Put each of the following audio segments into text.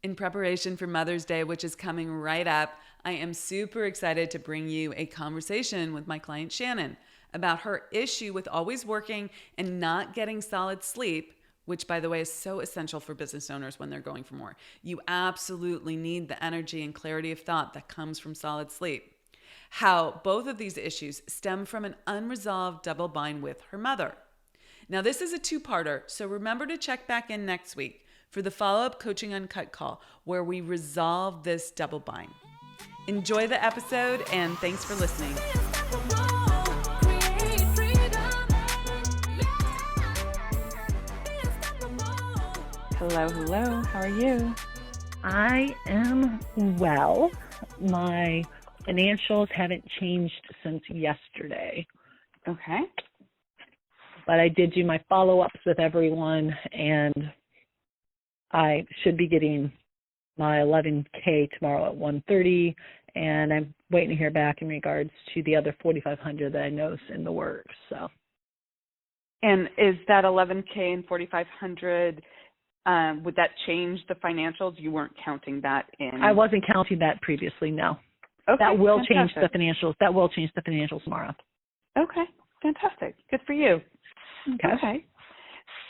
In preparation for Mother's Day, which is coming right up, I am super excited to bring you a conversation with my client Shannon about her issue with always working and not getting solid sleep, which, by the way, is so essential for business owners when they're going for more. You absolutely need the energy and clarity of thought that comes from solid sleep. How both of these issues stem from an unresolved double bind with her mother. Now, this is a two-parter, so remember to check back in next week for the follow-up Coaching Uncut call where we resolve this double bind. Enjoy the episode, and thanks for listening. Hello, hello. How are you? I am well. My financials haven't changed since yesterday, Okay. but I did do my follow-ups with everyone, and I should be getting my 11K tomorrow at 1:30, and I'm waiting to hear back in regards to the other 4,500 that I know is in the works. So, And is that 11K and 4,500? Would that change the financials? You weren't counting that in. I wasn't counting that previously. No, Okay, that will change fantastic. the financials. That will change the financials tomorrow. Okay, fantastic. Good for you. Okay.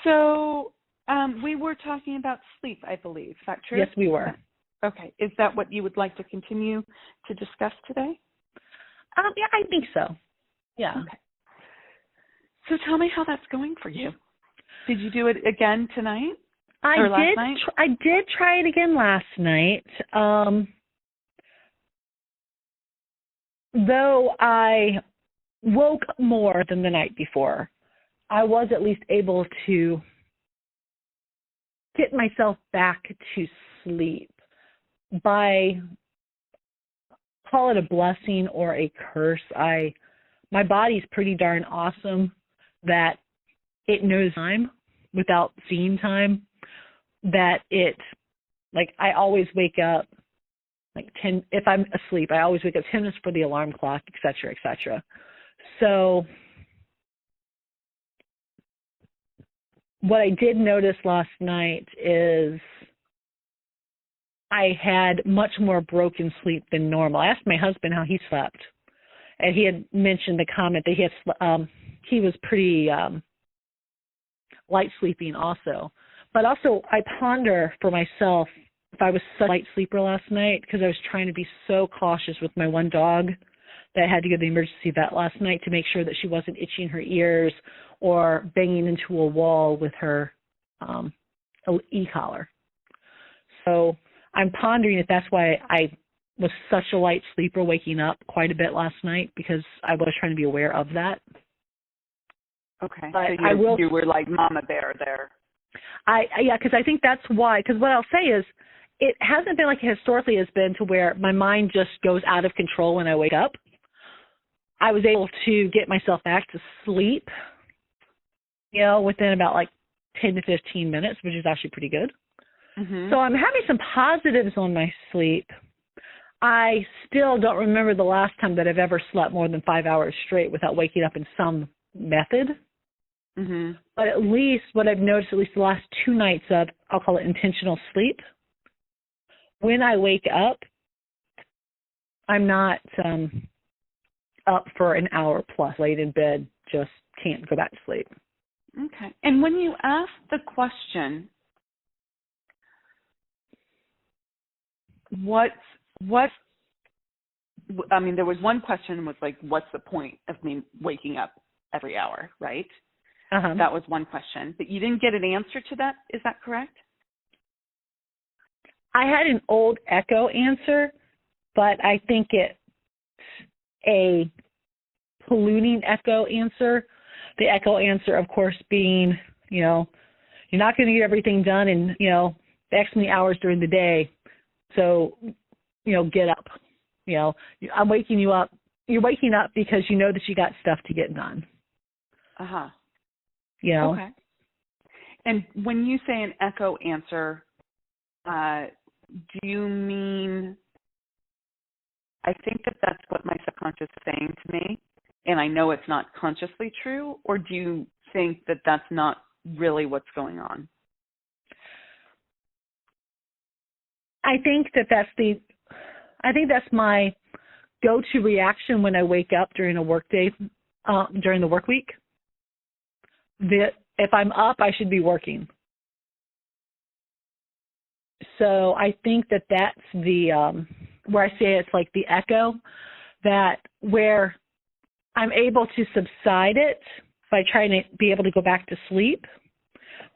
So we were talking about sleep, I believe. Is that true? Yes, we were. Okay. Is that what you would like to continue to discuss today? Yeah, I think so. Yeah. Okay. So tell me how that's going for you. Did you do it again tonight? Or last night? I did try it again last night. Though I woke more than the night before, I was at least able to get myself back to sleep by, call it a blessing or a curse. My body's pretty darn awesome that it knows time without seeing time. That I always wake up like 10, if I'm asleep, I always wake up 10 minutes for the alarm clock, et cetera, et cetera. So what I did notice last night is I had much more broken sleep than normal. I asked my husband how he slept, and he had mentioned the comment that he was pretty light sleeping also. But also, I ponder for myself if I was such a light sleeper last night because I was trying to be so cautious with my one dog that I had to go to the emergency vet last night to make sure that she wasn't itching her ears or banging into a wall with her e-collar. So I'm pondering if that's why I was such a light sleeper waking up quite a bit last night because I was trying to be aware of that. Okay. But so you were like Mama Bear there. Because I think that's why. Because what I'll say is, it hasn't been like it historically has been to where my mind just goes out of control when I wake up. I was able to get myself back to sleep, within about like 10 to 15 minutes, which is actually pretty good. Mm-hmm. So I'm having some positives on my sleep. I still don't remember the last time that I've ever slept more than 5 hours straight without waking up in some method. Mm-hmm. But at least what I've noticed, at least the last 2 nights of, I'll call it intentional sleep, when I wake up, I'm not up for an hour plus, laid in bed, just can't go back to sleep. Okay. And when you ask the question, there was one question was like, what's the point of me waking up every hour, right? Uh-huh. That was one question. But you didn't get an answer to that. Is that correct? I had an old echo answer, but I think it's a polluting echo answer. The echo answer, of course, being, you're not going to get everything done in, X many hours during the day. So, get up. I'm waking you up. You're waking up because you know that you got stuff to get done. Uh-huh. Okay. And when you say an echo answer, do you mean, I think that's what my subconscious is saying to me, and I know it's not consciously true, or do you think that that's not really what's going on? I think that's my go-to reaction when I wake up during a work day, during the work week. That if I'm up, I should be working. So I think that's the where I say it's like the echo, that where I'm able to subside it by trying to be able to go back to sleep.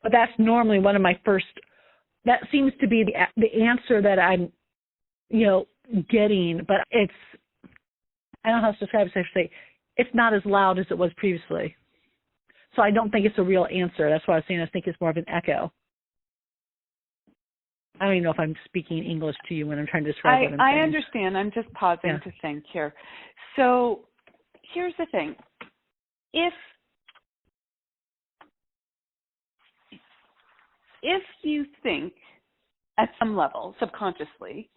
But that's normally one of my first. That seems to be the answer that I'm, getting. But it's, I don't know how to describe it. So I say it's not as loud as it was previously. So I don't think it's a real answer. That's what I was saying. I think it's more of an echo. I don't even know if I'm speaking English to you when I'm trying to describe what I'm saying. I understand. I'm just pausing to think here. So here's the thing. If you think at some level, subconsciously,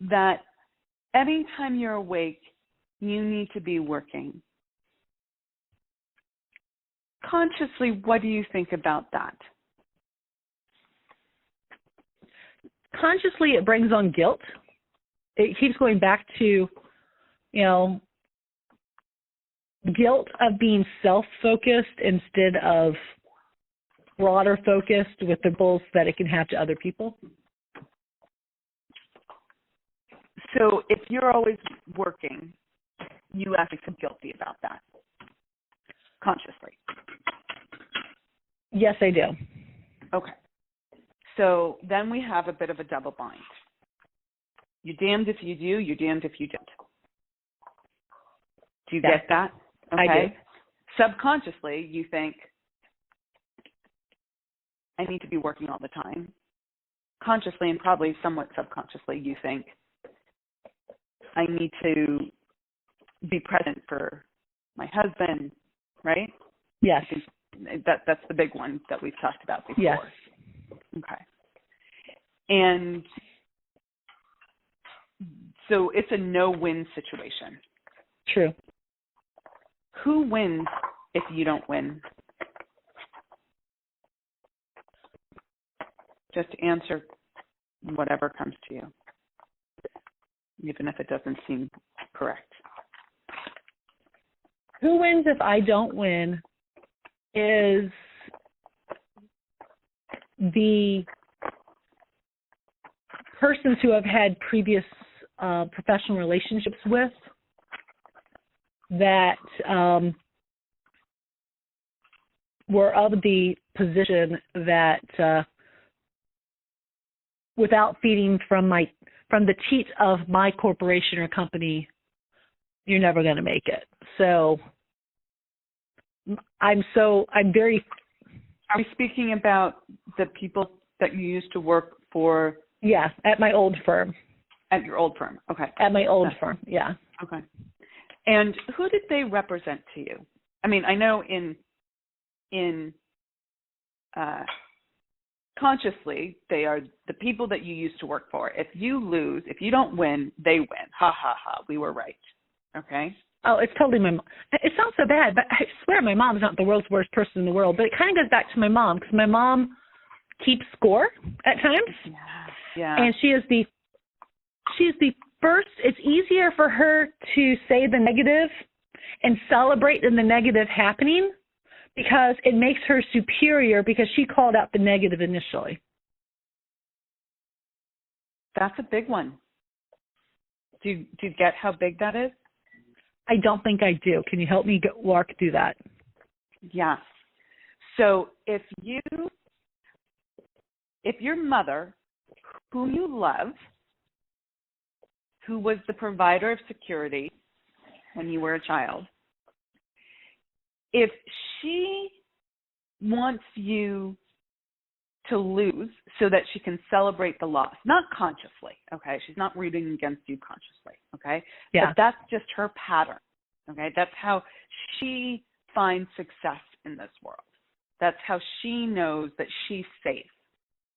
that anytime you're awake, you need to be working, consciously, what do you think about that? Consciously, it brings on guilt. It keeps going back to, guilt of being self-focused instead of broader focused with the goals that it can have to other people. So if you're always working, you actually feel guilty about that, consciously. Yes, I do. Okay. So then we have a bit of a double bind. You're damned if you do, you're damned if you don't. Do you get that? Okay. I do. Subconsciously, you think, I need to be working all the time. Consciously and probably somewhat subconsciously, you think, I need to be present for my husband, right? Yes. That's the big one that we've talked about before. Yes. Okay. And so it's a no-win situation. True. Who wins if you don't win? Just answer whatever comes to you, even if it doesn't seem correct. Who wins if I don't win is the persons who have had previous professional relationships with that were of the position that without feeding from the teat of my corporation or company, you're never going to make it. So I'm very. Are we speaking about the people that you used to work for? Yeah, at my old firm. At your old firm, okay. At my old firm, yeah. Okay. And who did they represent to you? I mean, I know in consciously, they are the people that you used to work for. If you lose, if you don't win, they win. Ha, ha, ha. We were right. Okay? Oh, it's totally my mom. It sounds so bad, but I swear my mom's not the world's worst person in the world. But it kind of goes back to my mom because my mom keeps score at times. Yeah. And she's the first. It's easier for her to say the negative and celebrate in the negative happening because it makes her superior because she called out the negative initially. That's a big one. Do you get how big that is? I don't think I do. Can you help me walk through that? Yeah. So if your mother, whom you love, who was the provider of security when you were a child, if she wants you to lose so that she can celebrate the loss, not consciously, okay? She's not rooting against you consciously, okay? Yeah. But that's just her pattern, okay? That's how she finds success in this world. That's how she knows that she's safe,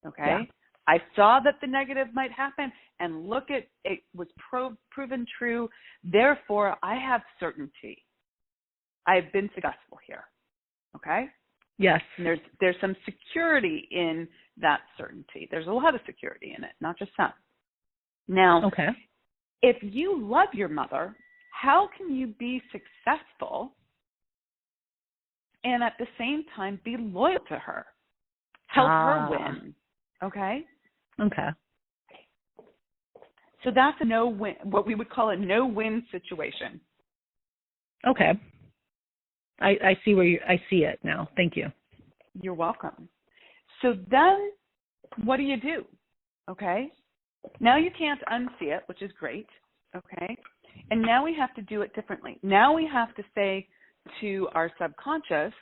okay? Yeah. I saw that the negative might happen, and look at it was proven true. Therefore, I have certainty. I've been successful here, okay? Yes. And there's some security in that certainty. There's a lot of security in it, not just some. Now, Okay. if you love your mother, how can you be successful and at the same time be loyal to her? Help her win. Okay? Okay. So that's a no-win, what we would call a no-win situation. Okay. I see I see it now. Thank you. You're welcome. So then what do? Okay? Now you can't unsee it, which is great. Okay? And now we have to do it differently. Now we have to say to our subconscious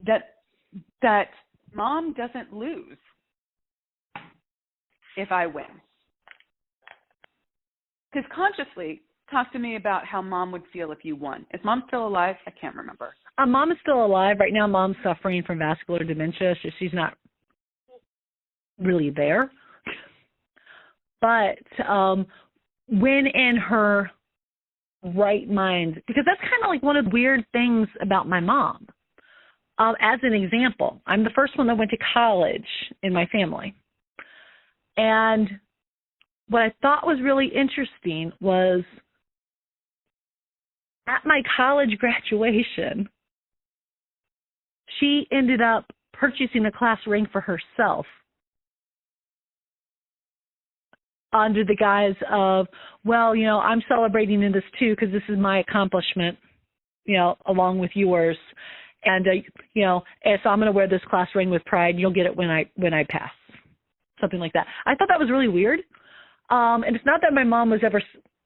that mom doesn't lose if I win. Because consciously, talk to me about how mom would feel if you won. Is mom still alive? I can't remember. Mom is still alive. Right now, mom's suffering from vascular dementia, so she's not really there. But when in her right mind, because that's kind of like one of the weird things about my mom. As an example, I'm the first one that went to college in my family. And what I thought was really interesting was at my college graduation, she ended up purchasing a class ring for herself under the guise of, well, I'm celebrating in this too because this is my accomplishment, along with yours. And, and so I'm going to wear this class ring with pride. You'll get it when I pass. Something like that. I thought that was really weird. And it's not that my mom was ever,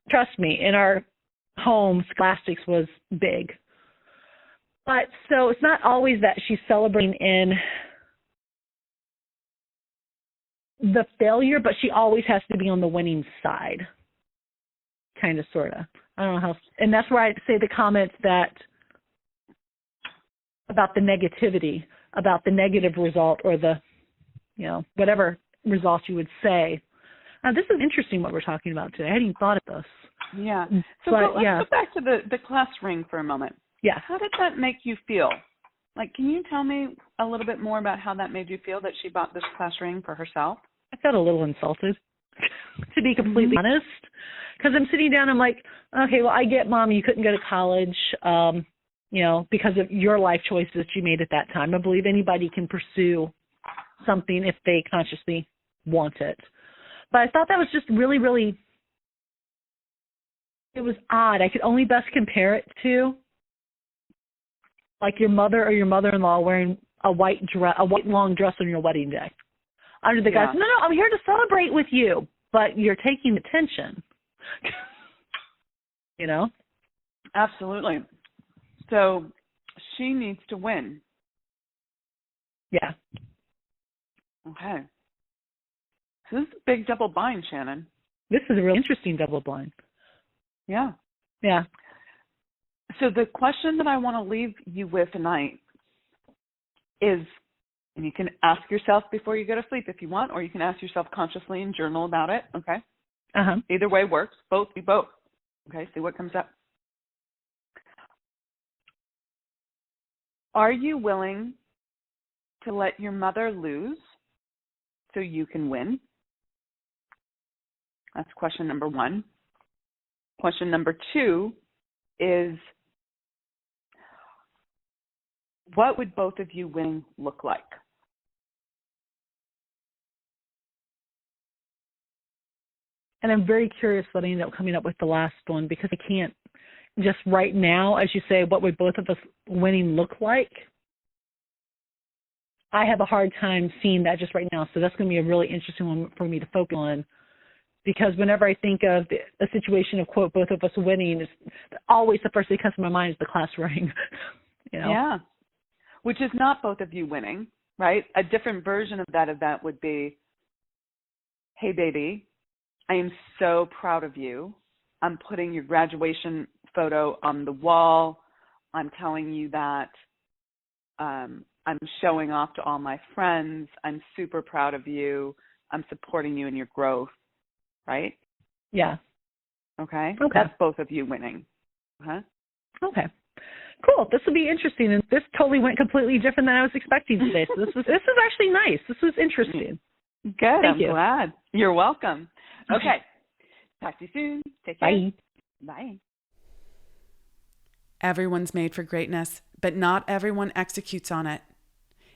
trust me, in our home, scholastics was big. But so it's not always that she's celebrating in the failure, but she always has to be on the winning side. Kind of, sort of. I don't know how, and that's where I say the comments that about the negativity, about the negative result or the, whatever result you would say. Now, this is interesting what we're talking about today. I hadn't even thought of this. Yeah. So but, let's go back to the class ring for a moment. Yeah. How did that make you feel? Can you tell me a little bit more about how that made you feel that she bought this class ring for herself? I felt a little insulted, to be completely honest, because I'm sitting down, I'm like, okay, well, I get, Mom, you couldn't go to college, because of your life choices you made at that time. I believe anybody can pursue something if they consciously want it. But I thought that was just really, really, it was odd. I could only best compare it to like your mother or your mother-in-law wearing a white long dress on your wedding day. Under the guise, no, I'm here to celebrate with you, but you're taking attention. Absolutely. So she needs to win. Yeah. Okay. So this is a big double bind, Shannon. This is a really interesting double blind. Yeah. Yeah. So the question that I want to leave you with tonight is, and you can ask yourself before you go to sleep if you want, or you can ask yourself consciously and journal about it, okay? Uh-huh. Either way works. Both, do both. Okay, see what comes up. Are you willing to let your mother lose so you can win? That's question number one. Question number two is, what would both of you winning look like? And I'm very curious what I end up coming up with the last one, because I can't just right now, as you say, what would both of us winning look like? I have a hard time seeing that just right now. So that's going to be a really interesting one for me to focus on, because whenever I think of a situation of, quote, both of us winning, is always the first thing that comes to my mind is the class ring. Yeah, which is not both of you winning, right? A different version of that event would be, hey, baby, I am so proud of you. I'm putting your graduation photo on the wall. I'm telling you that I'm showing off to all my friends. I'm super proud of you. I'm supporting you in your growth, right? Yeah. Okay? Okay. That's both of you winning. Uh-huh. Okay. Cool. This will be interesting. And this totally went completely different than I was expecting today. So this is actually nice. This was interesting. Good. Thank I'm you. glad. You're welcome. Okay. Talk to you soon. Take care. Bye. Bye. Everyone's made for greatness, but not everyone executes on it.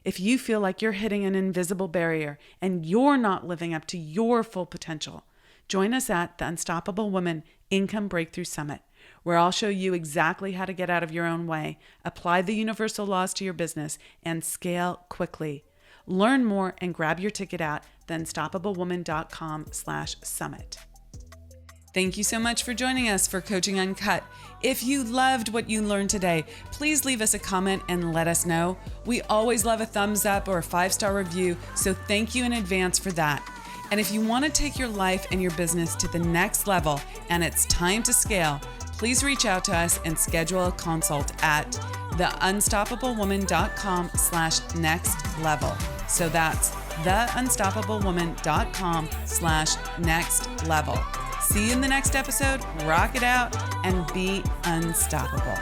If you feel like you're hitting an invisible barrier and you're not living up to your full potential, join us at the Unstoppable Woman Income Breakthrough Summit, where I'll show you exactly how to get out of your own way, apply the universal laws to your business, and scale quickly. Learn more and grab your ticket at theunstoppablewoman.com/summit. Thank you so much for joining us for Coaching Uncut. If you loved what you learned today, please leave us a comment and let us know. We always love a thumbs up or a 5-star review, so thank you in advance for that. And if you want to take your life and your business to the next level and it's time to scale, please reach out to us and schedule a consult at theunstoppablewoman.com/next level. So that's theunstoppablewoman.com/next level. See you in the next episode. Rock it out and be unstoppable.